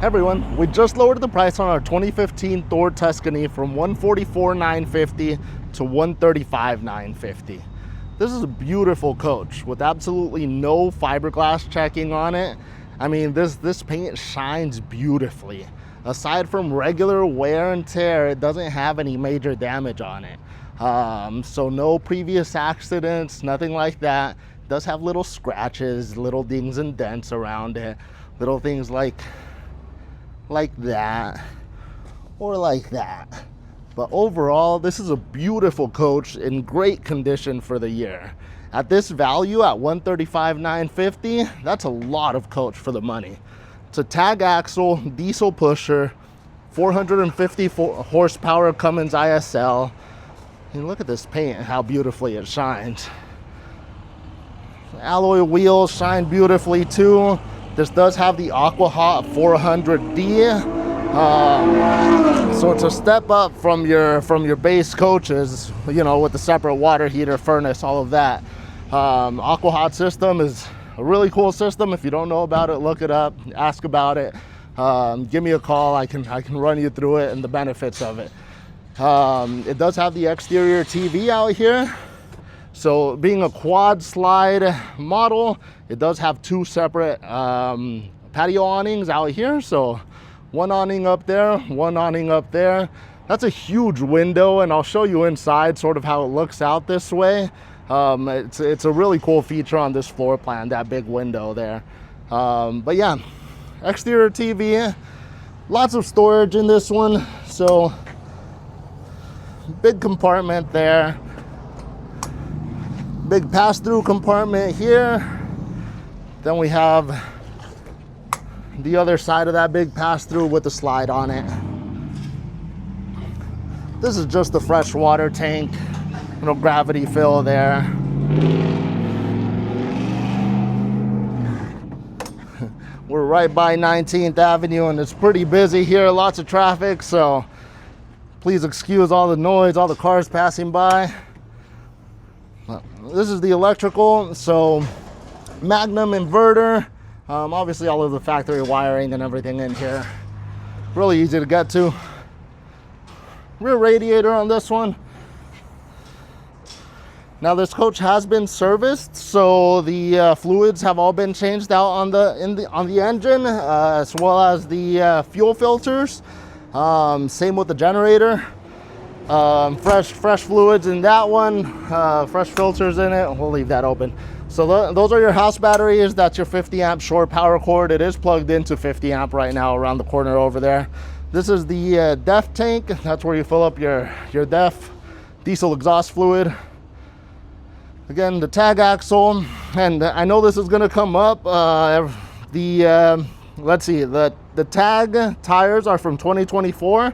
Everyone, we just lowered the price on our 2015 Thor Tuscany from $144,950 to $135,950. This is a beautiful coach with absolutely no fiberglass checking on it. I mean, this paint shines beautifully. Aside from regular wear and tear, it doesn't have any major damage on it. So no previous accidents, nothing like that. It does have little scratches, little dings and dents around it, little things like that or like that. But overall, this is a beautiful coach in great condition for the year. At this value, at $135,950, that's a lot of coach for the money. It's a tag axle, diesel pusher, 450 horsepower Cummins ISL. And look at this paint, how beautifully it shines. Alloy wheels shine beautifully too. This does have the Aqua Hot 400D, so it's a step up from your base coaches, you know, with the separate water heater, furnace, all of that. Aqua Hot system is a really cool system. If you don't know about it, look it up, ask about it. Give me a call. I can run you through it and the benefits of it. It does have the exterior TV out here. So being a quad slide model, it does have two separate patio awnings out here. So one awning up there, one awning up there. That's a huge window, and I'll show you inside sort of how it looks out this way. It's a really cool feature on this floor plan, that big window there. But yeah, exterior TV, lots of storage in this one. So big compartment there. Big pass-through compartment here. Then we have the other side of that big pass-through with the slide on it. This is just the fresh water tank, little gravity fill there. We're right by 19th Avenue and it's pretty busy here, lots of traffic, so please excuse all the noise, all the cars passing by. This is the electrical, so Magnum inverter, obviously all of the factory wiring and everything in here. Really easy to get to. Rear radiator on this one. Now this coach has been serviced, so the fluids have all been changed out on the engine, as well as the fuel filters. Same with the generator. Fresh fluids in that one, fresh filters in it. We'll leave that open. So those are your house batteries. That's your 50 amp shore power cord. It is plugged into 50 amp right now around the corner over there. This is the DEF tank. That's where you fill up your DEF diesel exhaust fluid. Again, the tag axle, and I know this is going to come up. Let's see, the tag tires are from 2024.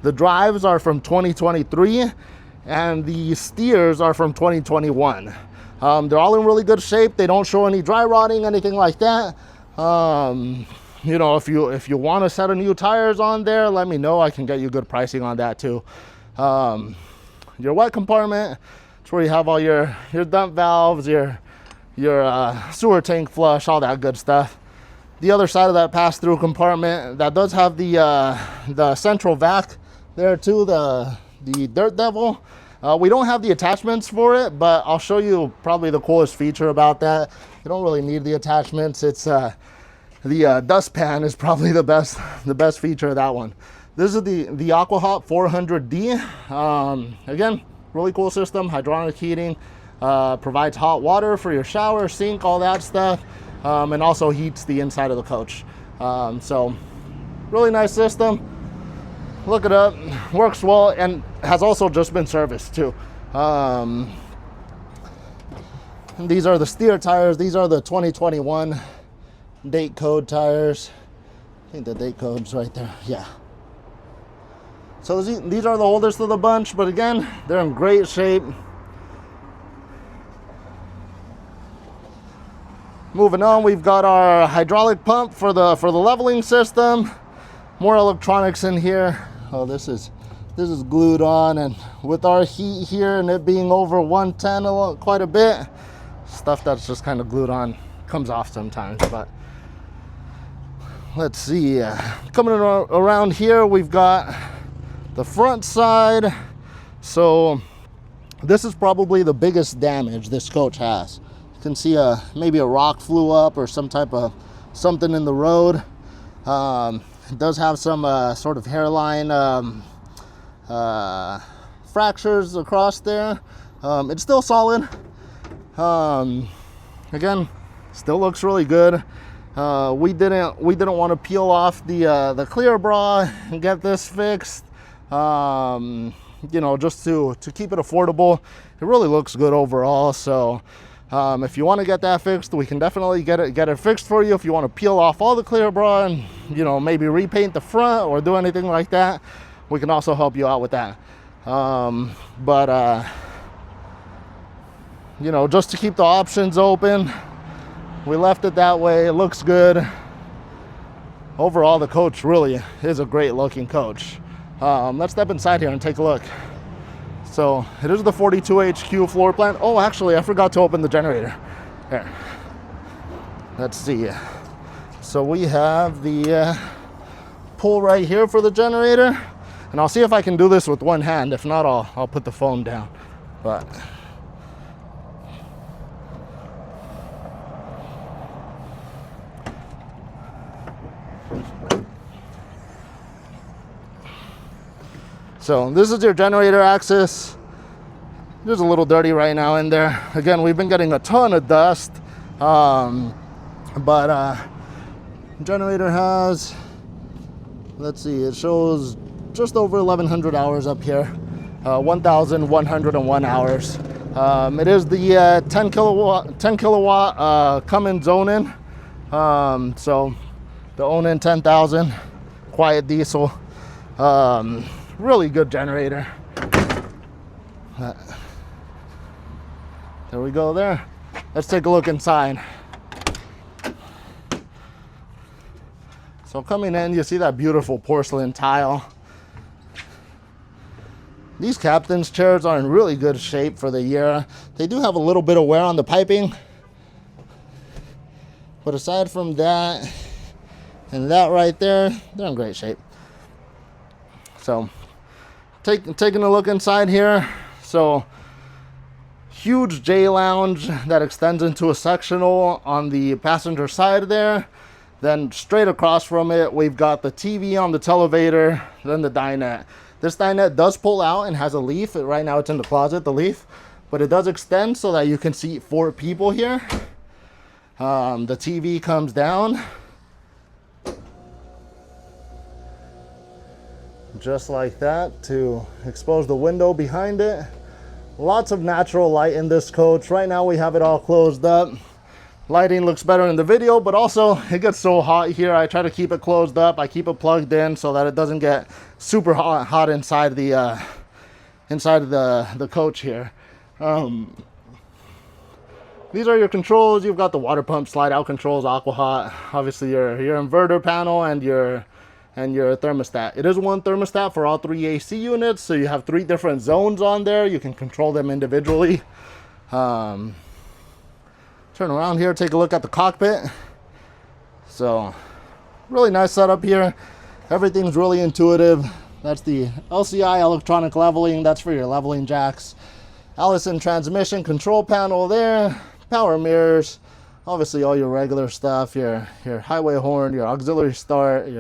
The drives are from 2023, and the steers are from 2021. They're all in really good shape. They don't show any dry rotting, anything like that. You know, if you want a set of new tires on there, let me know. I can get you good pricing on that too. Your wet compartment, it's where you have all your dump valves, your sewer tank flush, all that good stuff. The other side of that pass-through compartment, that does have the central vac there too, the Dirt Devil. We don't have the attachments for it, but I'll show you probably the coolest feature about that. You don't really need the attachments. It's the dustpan is probably the best feature of that one. This is the Aqua Hot 400D. Again, really cool system, hydraulic heating, provides hot water for your shower, sink, all that stuff, and also heats the inside of the coach. So really nice system. Look it up, works well, and has also just been serviced too. And these are the steer tires. These are the 2021 date code tires. I think the date code's right there, yeah. So these are the oldest of the bunch, but again, they're in great shape. Moving on, we've got our hydraulic pump for the leveling system. More electronics in here. Oh, this is glued on, and with our heat here and it being over 110 quite a bit, stuff that's just kind of glued on comes off sometimes. But let's see, coming around here, we've got the front side. So this is probably the biggest damage this coach has. You can see maybe a rock flew up or some type of something in the road. It does have some sort of hairline fractures across there. It's still solid. Again, still looks really good. We didn't want to peel off the clear bra and get this fixed. You know, just to keep it affordable. It really looks good overall. So if you want to get that fixed, we can definitely get it fixed for you. If you want to peel off all the clear bra and, you know, maybe repaint the front or do anything like that, we can also help you out with that. You know, just to keep the options open, we left it that way. It looks good. Overall, the coach really is a great looking coach. Let's step inside here and take a look. So it is the 42 HQ floor plan. Oh, actually, I forgot to open the generator. Here, let's see. So we have the pull right here for the generator, and I'll see if I can do this with one hand. If not, I'll put the phone down. But so this is your generator axis. It is a little dirty right now in there. Again, we've been getting a ton of dust. Generator has, let's see, it shows just over 1,100 hours up here. 1,101 hours. It is the 10 kilowatt Cummins Onin. So the Onin 10,000 quiet diesel. Really good generator. There we go there. Let's take a look inside. So coming in, you see that beautiful porcelain tile. These captain's chairs are in really good shape for the year. They do have a little bit of wear on the piping, but aside from that and that right there, they're in great shape. So taking a look inside here. So huge J lounge that extends into a sectional on the passenger side there. Then straight across from it, we've got the TV on the televator, then the dinette. This dinette does pull out and has a leaf. Right now it's in the closet, the leaf, but it does extend so that you can seat 4 people here. The TV comes down just like that to expose the window behind it. Lots of natural light in this coach. Right now we have it all closed up. Lighting looks better in the video, but also it gets so hot here. I try to keep it closed up. I keep it plugged in so that it doesn't get super hot inside of the coach here. These are your controls. You've got the water pump, slide out controls, aqua hot, obviously your inverter panel, and your thermostat. It is one thermostat for all 3 AC units, so you have 3 different zones on there. You can control them individually. Turn around here, take a look at the cockpit. So really nice setup here. Everything's really intuitive. That's the LCI electronic leveling. That's for your leveling jacks. Allison transmission control panel there. Power mirrors. Obviously all your regular stuff. Your highway horn, your auxiliary start,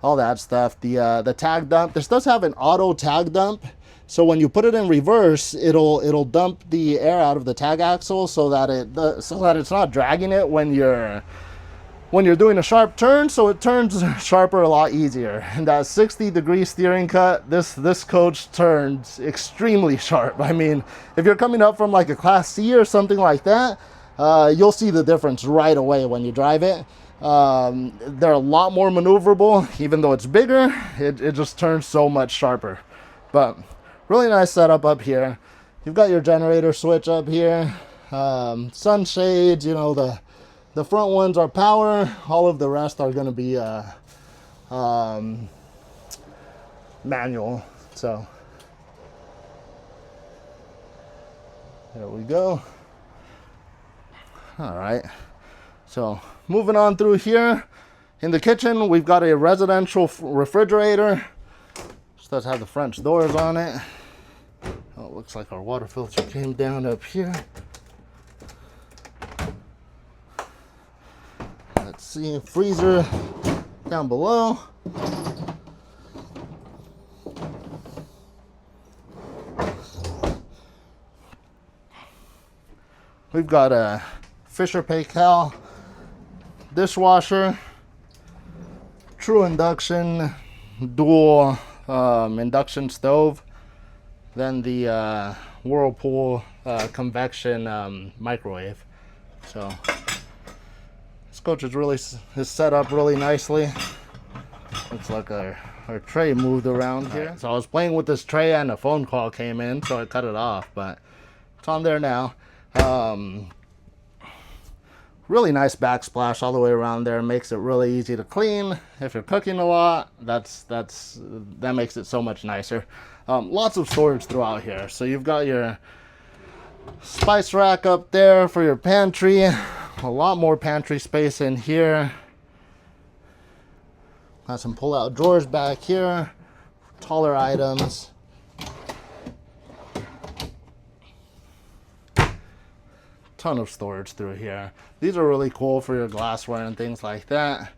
all that stuff. The tag dump. This does have an auto tag dump. So when you put it in reverse, it'll dump the air out of the tag axle so that it's not dragging it when you're doing a sharp turn. So it turns sharper a lot easier. And that 60-degree steering cut, this coach turns extremely sharp. I mean, if you're coming up from like a Class C or something like that, you'll see the difference right away when you drive it. They're a lot more maneuverable. Even though it's bigger, it just turns so much sharper. But really nice setup up here. You've got your generator switch up here. Sunshades, you know, the front ones are power. All of the rest are going to be manual. So there we go. All right. So moving on through here, In the kitchen, we've got a residential refrigerator. Just does have the French doors on it. Oh, it looks like our water filter came down up here. Let's see, freezer down below. We've got a Fisher Paykel dishwasher, true induction, dual induction stove, then the Whirlpool convection microwave. So this coach is set up really nicely. Looks like our tray moved around here. So I was playing with this tray and a phone call came in, so I cut it off, but it's on there now. Really nice backsplash all the way around there. Makes it really easy to clean. If you're cooking a lot, that makes it so much nicer. Lots of storage throughout here. So you've got your spice rack up there for your pantry. A lot more pantry space in here. Got some pull-out drawers back here. Taller items. Ton of storage through here. These are really cool for your glassware and things like that.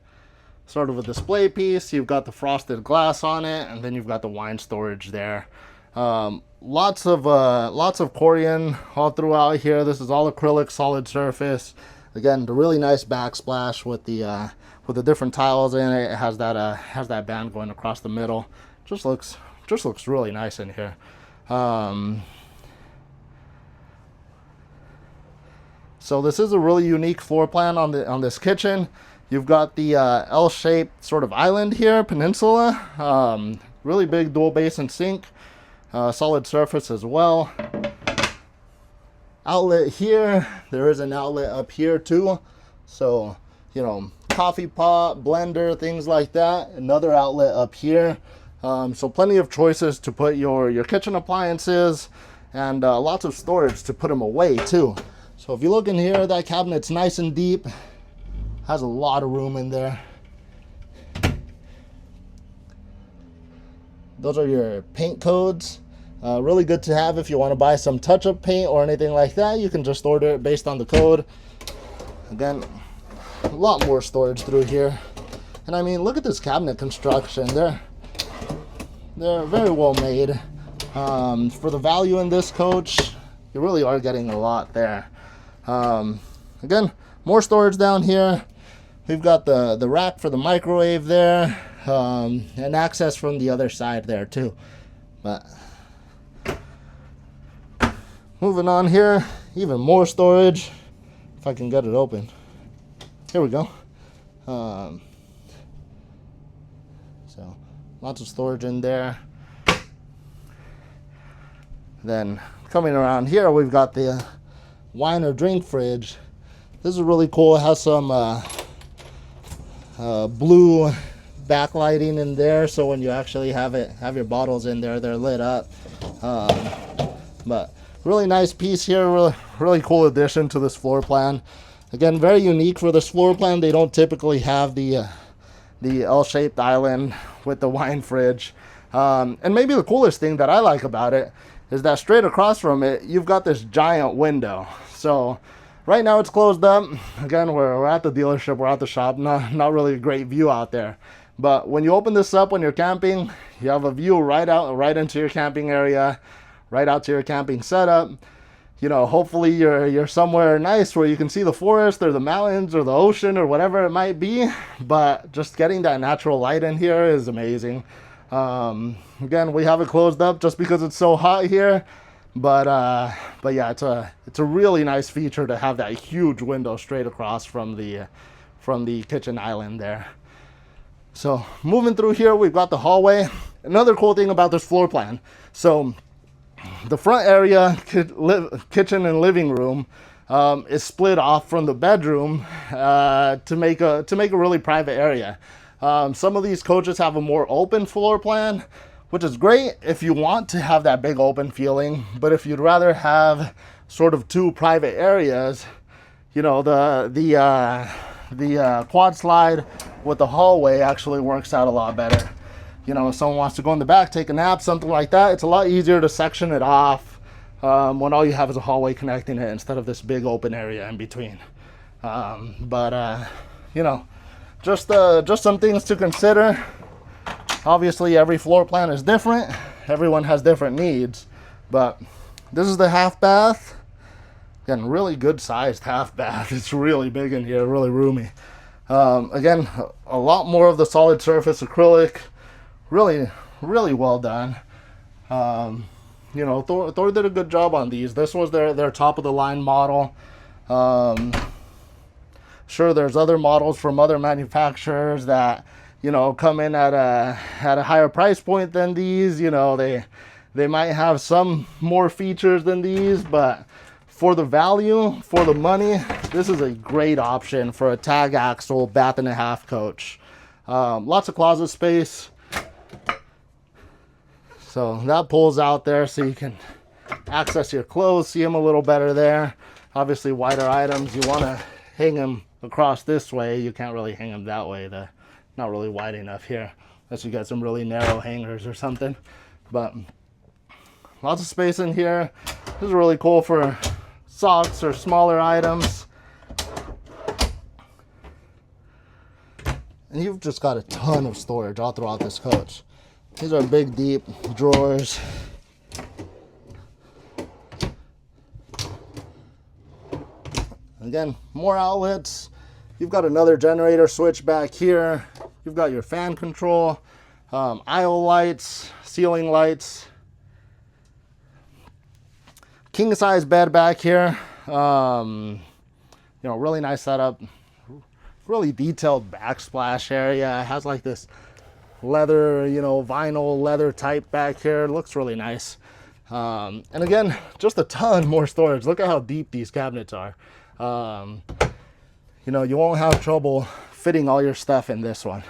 Sort of a display piece. You've got the frosted glass on it, and then you've got the wine storage there. Lots of Corian all throughout here. This is all acrylic, solid surface. Again, the really nice backsplash with the different tiles in it. It has that band going across the middle. Just looks really nice in here. So this is a really unique floor plan on this kitchen. You've got the L-shaped sort of island here, peninsula. Really big dual basin sink, solid surface as well. Outlet here. There is an outlet up here too. So, you know, coffee pot, blender, things like that. Another outlet up here. So plenty of choices to put your kitchen appliances, and lots of storage to put them away too. So if you look in here, that cabinet's nice and deep. Has a lot of room in there. Those are your paint codes. Really good to have if you want to buy some touch-up paint or anything like that. You can just order it based on the code. Again, a lot more storage through here. And I mean, look at this cabinet construction. They're very well made. For the value in this coach, you really are getting a lot there. Again, more storage down here. We've got the rack for the microwave there, and access from the other side there too. But moving on here, even more storage. If I can get it open. Here we go. So lots of storage in there. Then coming around here, we've got the wine or drink fridge. This is really cool. It has some blue backlighting in there, so when you actually have your bottles in there, they're lit up. But really nice piece here. Really cool addition to this floor plan. Again, very unique for this floor plan. They don't typically have the L-shaped island with the wine fridge. And maybe the coolest thing that I like about it is that straight across from it, you've got this giant window. So right now it's closed up. Again, we're at the dealership, we're at the shop, not really a great view out there. But when you open this up when you're camping, you have a view right into your camping area, right out to your camping setup. You know, hopefully you're somewhere nice where you can see the forest or the mountains or the ocean or whatever it might be. But just getting that natural light in here is amazing. Again, we have it closed up just because it's so hot here, but yeah, it's a really nice feature to have that huge window straight across from the kitchen island there. So moving through here, we've got the hallway. Another cool thing about this floor plan, so the front area, kitchen and living room, is split off from the bedroom to make a really private area. Some of these coaches have a more open floor plan, which is great if you want to have that big open feeling. But if you'd rather have sort of two private areas, you know, the the quad slide with the hallway actually works out a lot better. You know, if someone wants to go in the back, take a nap, something like that, it's a lot easier to section it off when all you have is a hallway connecting it instead of this big open area in between. You know, just some things to consider. Obviously, every floor plan is different. Everyone has different needs, but this is the half bath. Again, really good sized half bath. It's really big in here, really roomy. Again, a lot more of the solid surface acrylic. Really well done. You know, Thor did a good job on these. This was their top of the line model. Sure, there's other models from other manufacturers that, you know, come in at a higher price point than these. You know, they might have some more features than these, but for the value, for the money, this is a great option for a tag axle bath and a half coach. Lots of closet space. So that pulls out there so you can access your clothes, see them a little better there. Obviously, wider items, you want to hang them across this way. You can't really hang them that way. They're not really wide enough here, unless you got some really narrow hangers or something. But lots of space in here. This is really cool for socks or smaller items. And you've just got a ton of storage all throughout this coach. These are big, deep drawers. Again, more outlets. You've got another generator switch back here. You've got your fan control, aisle lights, ceiling lights. King size bed back here. You know, really nice setup. Really detailed backsplash area. It has like this leather, you know, vinyl leather type back here. It looks really nice. And again, just a ton more storage. Look at how deep these cabinets are. You know, you won't have trouble fitting all your stuff in this one.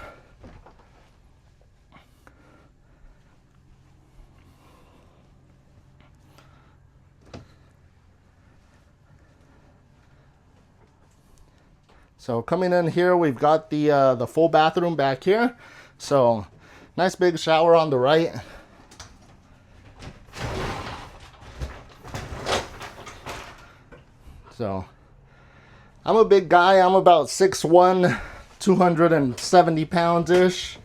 So coming in here, we've got the full bathroom back here. So nice big shower on the right. So I'm a big guy. I'm about 6'1", 270 pounds-ish.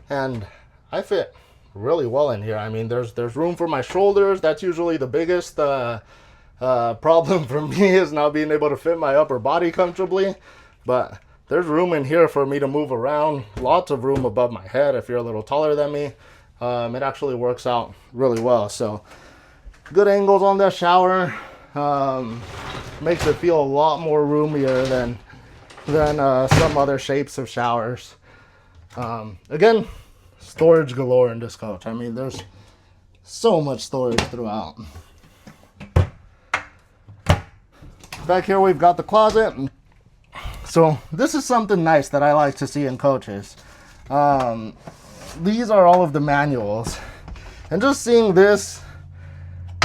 And I fit really well in here. I mean, there's room for my shoulders. That's usually the biggest problem for me, is not being able to fit my upper body comfortably. But there's room in here for me to move around. Lots of room above my head if you're a little taller than me. It actually works out really well. So good angles on that shower. Makes it feel a lot more roomier than some other shapes of showers. Again, storage galore in this coach. I mean, there's so much storage throughout. Back here we've got the closet. So this is something nice that I like to see in coaches. These are all of the manuals, and just seeing this,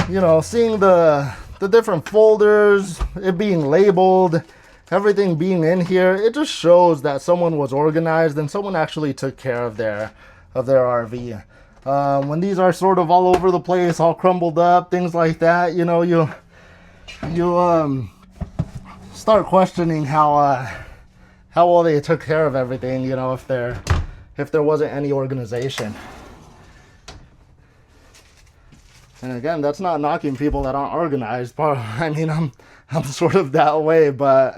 you know, seeing the different folders, it being labeled, everything being in here, it just shows that someone was organized and someone actually took care of their RV. When these are sort of all over the place, all crumbled up, things like that, you know, you start questioning how well they took care of everything, you know, if there wasn't any organization. And again, that's not knocking people that aren't organized. I mean, I'm sort of that way, but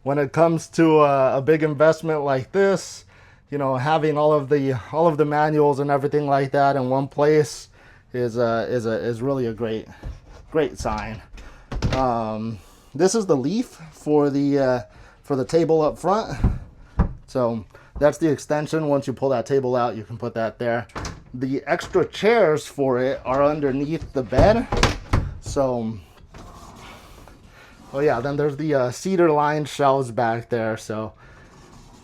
when it comes to a big investment like this, you know, having all of the manuals and everything like that in one place is really a great sign. This is the leaf for the table up front. So that's the extension. Once you pull that table out, you can put that there. The extra chairs for it are underneath the bed. So, oh yeah, then there's the cedar lined shelves back there. So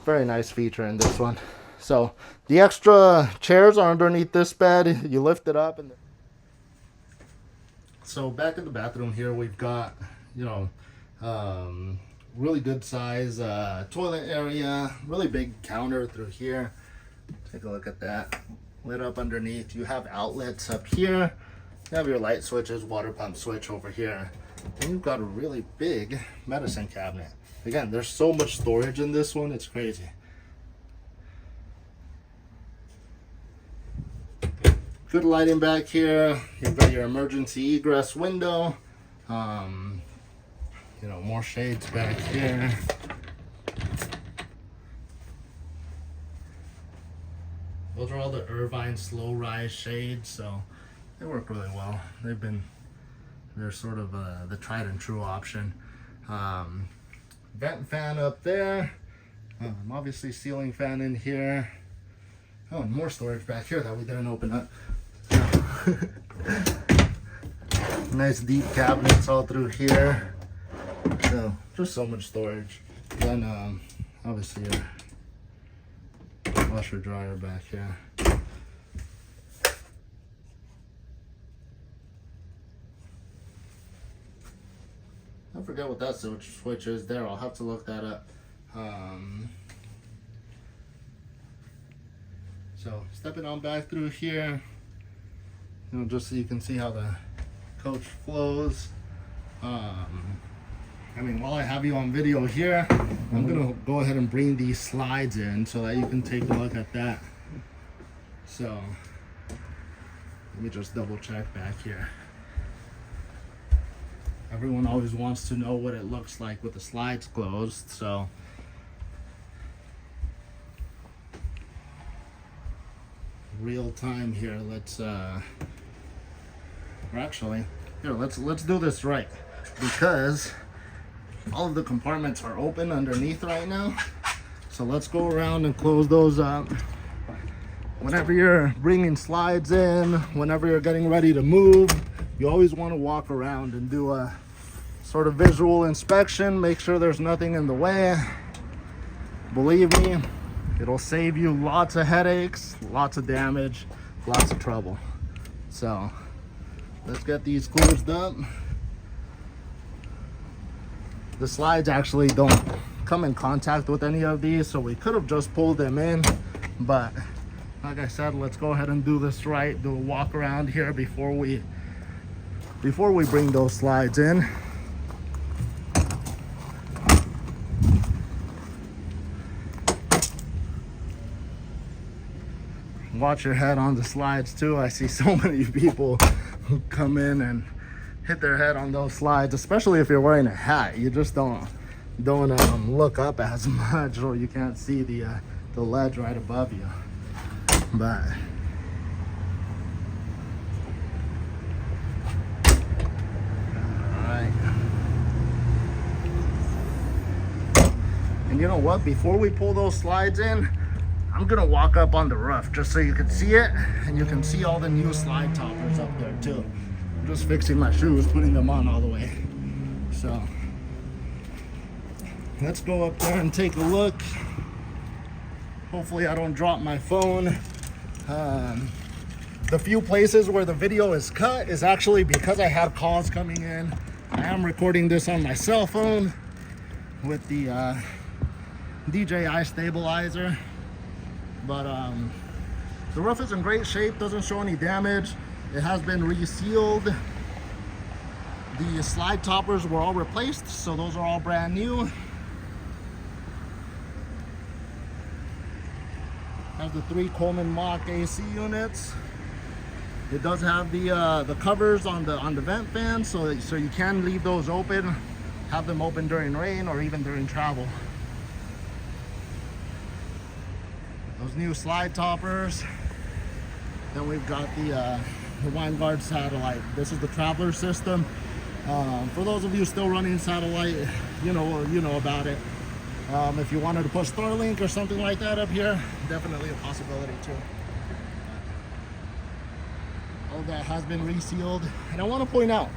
very nice feature in this one. So the extra chairs are underneath this bed. You lift it up, and so back in the bathroom here, we've got, you know, really good size toilet area, really big counter through here. Take a look at that. Lit up underneath. You have outlets up here. You have your light switches, water pump switch over here. And you've got a really big medicine cabinet. Again, there's so much storage in this one, it's crazy. Good lighting back here. You've got your emergency egress window. You know, more shades back here. Those are all the Irvine slow rise shades, so they work really well. They're sort of the tried and true option. Vent fan up there. Obviously ceiling fan in here. Oh, and more storage back here that we didn't open up. Nice deep cabinets all through here. So just so much storage. Then obviously your washer dryer back here. I forget what that switch is there. I'll have to look that up. So stepping on back through here, you know, just so you can see how the coach flows. I mean, while I have you on video here, I'm gonna go ahead and bring these slides in so that you can take a look at that. So let me just double check back here. Everyone always wants to know what it looks like with the slides closed, so real time here. Let's do this right, because all of the compartments are open underneath right now. So let's go around and close those up. Whenever you're bringing slides in, whenever you're getting ready to move, you always want to walk around and do a sort of visual inspection, make sure there's nothing in the way. Believe me, it'll save you lots of headaches, lots of damage, lots of trouble. So let's get these closed up. The slides actually don't come in contact with any of these, so we could have just pulled them in, but like I said, let's go ahead and do this right. Do a walk around here before we bring those slides in. Watch your head on the slides too. I see so many people who come in and hit their head on those slides, especially if you're wearing a hat. You just don't look up as much, or you can't see the ledge right above you. But and you know what, before we pull those slides in, I'm gonna walk up on the roof just so you can see it, and you can see all the new slide toppers up there too. I'm just fixing my shoes, putting them on all the way. So let's go up there and take a look. Hopefully I don't drop my phone. The few places where the video is cut is actually because I have calls coming in. I am recording this on my cell phone with the DJI stabilizer, but the roof is in great shape, doesn't show any damage. It has been resealed. The slide toppers were all replaced, so those are all brand new. Has the 3 Coleman Mach AC units. It does have the covers on the vent fan, so you can leave those open, have them open during rain or even during travel. Those new slide toppers. Then we've got the Winegard satellite. This is the Traveler system. For those of you still running satellite, you know about it. If you wanted to push Starlink or something like that up here, definitely a possibility too. All that has been resealed. And I want to point out,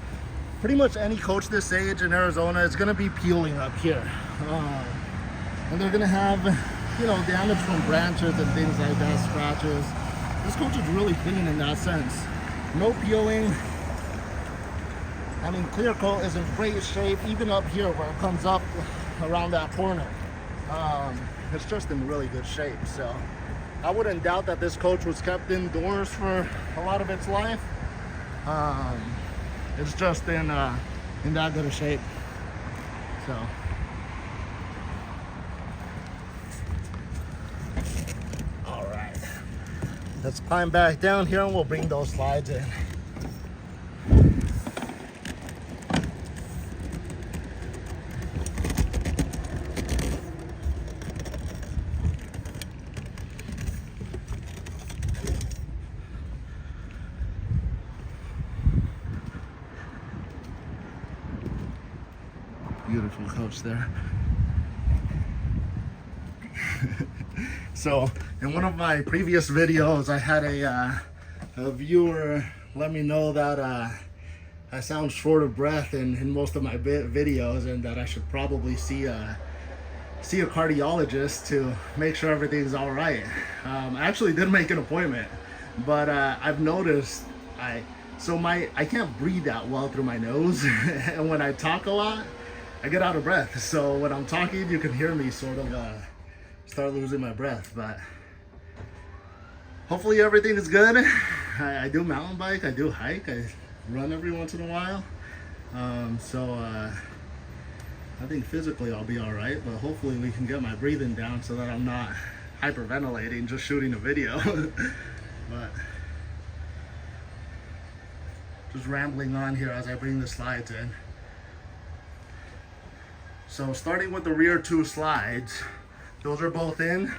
pretty much any coach this age in Arizona is going to be peeling up here. And they're going to have, damage from branches and things like that, scratches. This coach is really clean in that sense. No peeling. I mean, clear coat is in great shape, even up here where it comes up around that corner. It's just in really good shape. So I wouldn't doubt that this coach was kept indoors for a lot of its life. It's just in that good a shape. So all right, let's climb back down here and we'll bring those slides in. Beautiful coach there. So in one of my previous videos, I had a viewer let me know that I sound short of breath in most of my videos, and that I should probably see a cardiologist to make sure everything's all right. I actually did make an appointment, but I've noticed I can't breathe that well through my nose, and when I talk a lot, I get out of breath. So when I'm talking, you can hear me sort of start losing my breath, but hopefully everything is good. I do mountain bike, I do hike, I run every once in a while. So I think physically I'll be all right, but hopefully we can get my breathing down so that I'm not hyperventilating just shooting a video. But just rambling on here as I bring the slides in. So starting with the rear two slides, those are both in.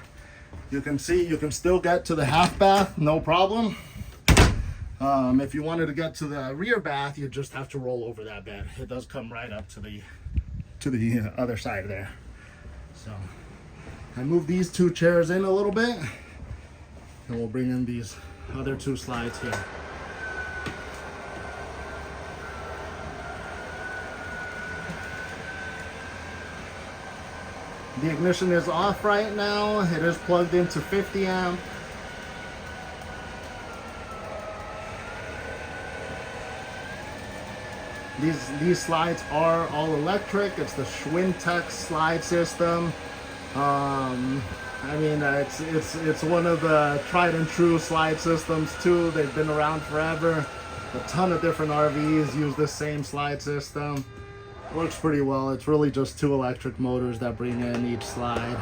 You can see you can still get to the half bath, no problem. If you wanted to get to the rear bath, you just have to roll over that bed. It does come right up to the other side there. So I move these two chairs in a little bit, and we'll bring in these other two slides here. The ignition is off right now. It is plugged into 50 amp. These slides are all electric. It's the Schwintek slide system. I mean, it's one of the tried and true slide systems too. They've been around forever. A ton of different RVs use the same slide system. Works pretty well. It's really just two electric motors that bring in each slide.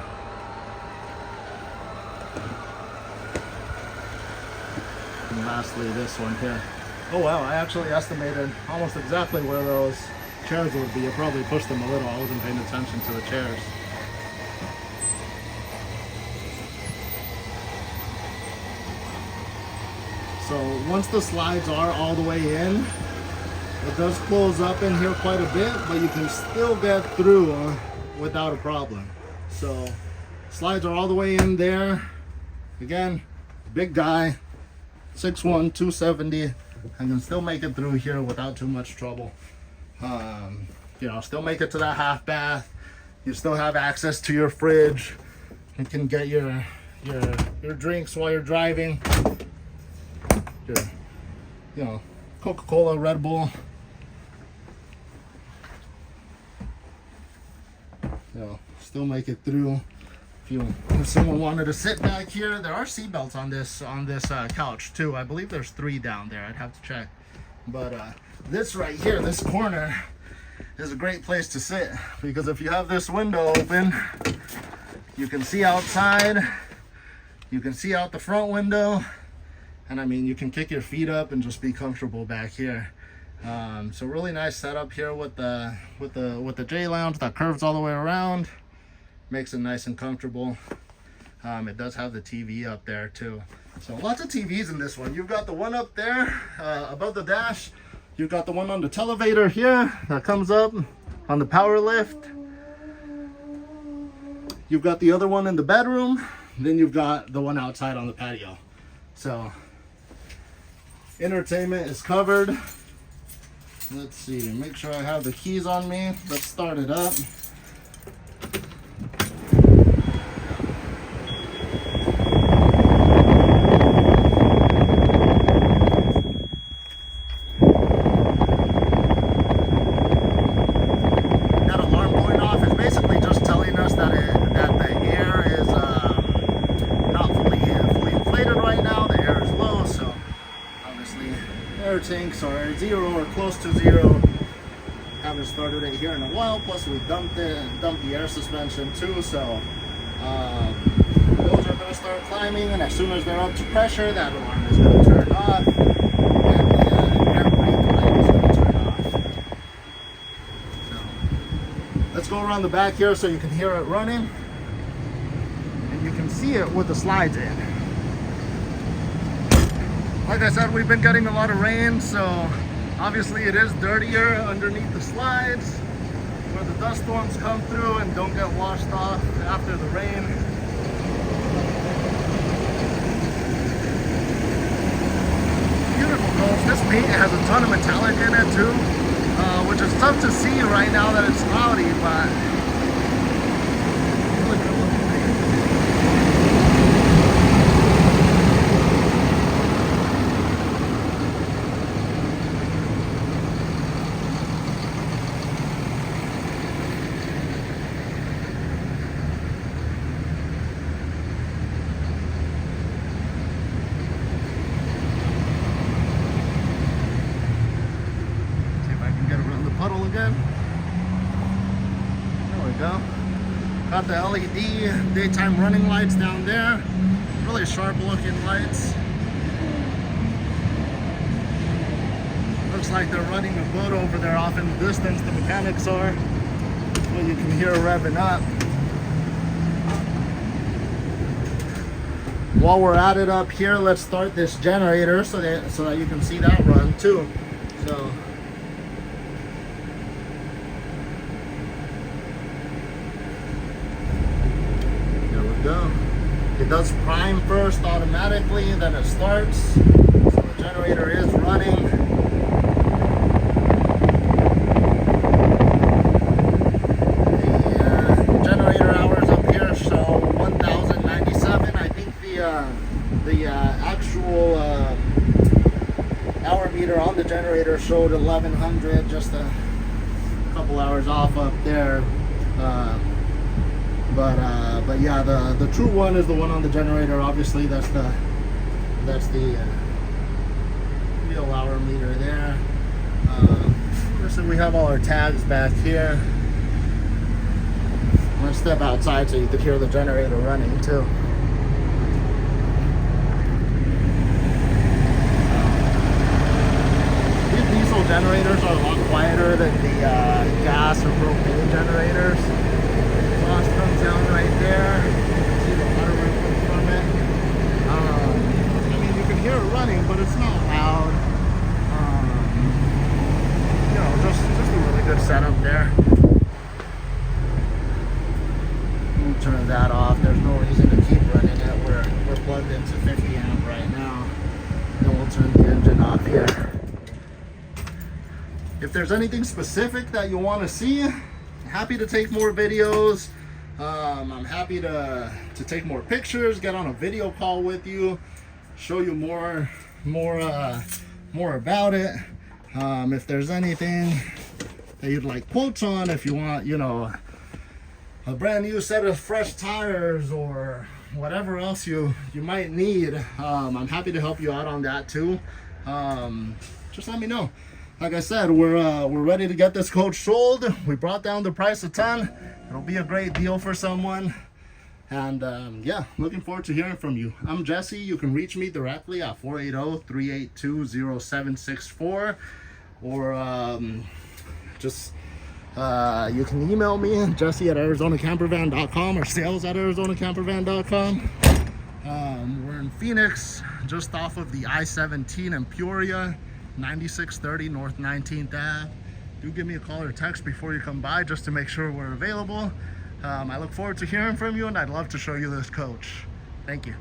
And lastly, this one here. Oh wow, I actually estimated almost exactly where those chairs would be. I probably pushed them a little. I wasn't paying attention to the chairs. So once the slides are all the way in, it does close up in here quite a bit, but you can still get through without a problem. So slides are all the way in there. Again, big guy, 6'1", 270. I can still make it through here without too much trouble. You know, still make it to that half bath. You still have access to your fridge. You can get your drinks while you're driving. You know, Coca-Cola, Red Bull. You know, still make it through. If someone wanted to sit back here, there are seat belts on this couch too. I believe there's 3 down there. I'd have to check. But this right here, this corner, is a great place to sit, because if you have this window open, you can see outside. You can see out the front window. And I mean, you can kick your feet up and just be comfortable back here. So really nice setup here with the J lounge that curves all the way around. Makes it nice and comfortable. It does have the TV up there too. So lots of TVs in this one. You've got the one up there above the dash. You've got the one on the televator here that comes up on the power lift. You've got the other one in the bedroom. Then you've got the one outside on the patio. So entertainment is covered. Let's see, make sure I have the keys on me. Let's start it up. That alarm going off is basically just air tanks are 0 or close to 0. Haven't started it here in a while, plus we dumped the air suspension too, so those are going to start climbing, and as soon as they're up to pressure, that alarm is going to turn off, and the air brake light is going to turn off. So, let's go around the back here so you can hear it running, and you can see it with the slides in. Like I said, we've been getting a lot of rain, so obviously it is dirtier underneath the slides where the dust storms come through and don't get washed off after the rain. Beautiful coach. This paint has a ton of metallic in it too, which is tough to see right now that it's cloudy, but really good looking paint. Puddle again. There we go. Got the LED daytime running lights down there. Really sharp looking lights. Looks like they're running a boat over there off in the distance. The mechanics are. Well, you can hear revving up. While we're at it up here, let's start this generator so that you can see that run too. So. Go. It does prime first automatically, then it starts. So the generator is running. The generator hours up here show 1,097. I think the actual hour meter on the generator showed 1,100, just a couple hours off up there. But yeah, the true one is the one on the generator. Obviously, that's the real hour meter there. So we have all our tags back here. I'm gonna step outside so you could hear the generator running too. These diesel generators are a lot quieter than the gas or propane generators. Exhaust comes down right there. See the water rippling from it. I mean, you can hear it running, but it's not loud. You know, just a really good setup there. We'll turn that off. There's no reason to keep running it. We're plugged into 50 amp right now. Then we'll turn the engine off here. If there's anything specific that you want to see, happy to take more videos. I'm happy to take more pictures, get on a video call with you, show you more about it. If there's anything that you'd like quotes on, if you want, you know, a brand new set of fresh tires or whatever else you might need, I'm happy to help you out on that too. Just let me know. Like I said, we're ready to get this coach sold. We brought down the price a ton. It'll be a great deal for someone. And yeah, looking forward to hearing from you. I'm Jesse. You can reach me directly at 480-382-0764. Or you can email me, jesse@arizonacampervan.com or sales@arizonacampervan.com. We're in Phoenix, just off of the I-17 in Peoria. 9630 North 19th Ave. Do give me a call or text before you come by just to make sure we're available. I look forward to hearing from you, and I'd love to show you this coach. Thank you.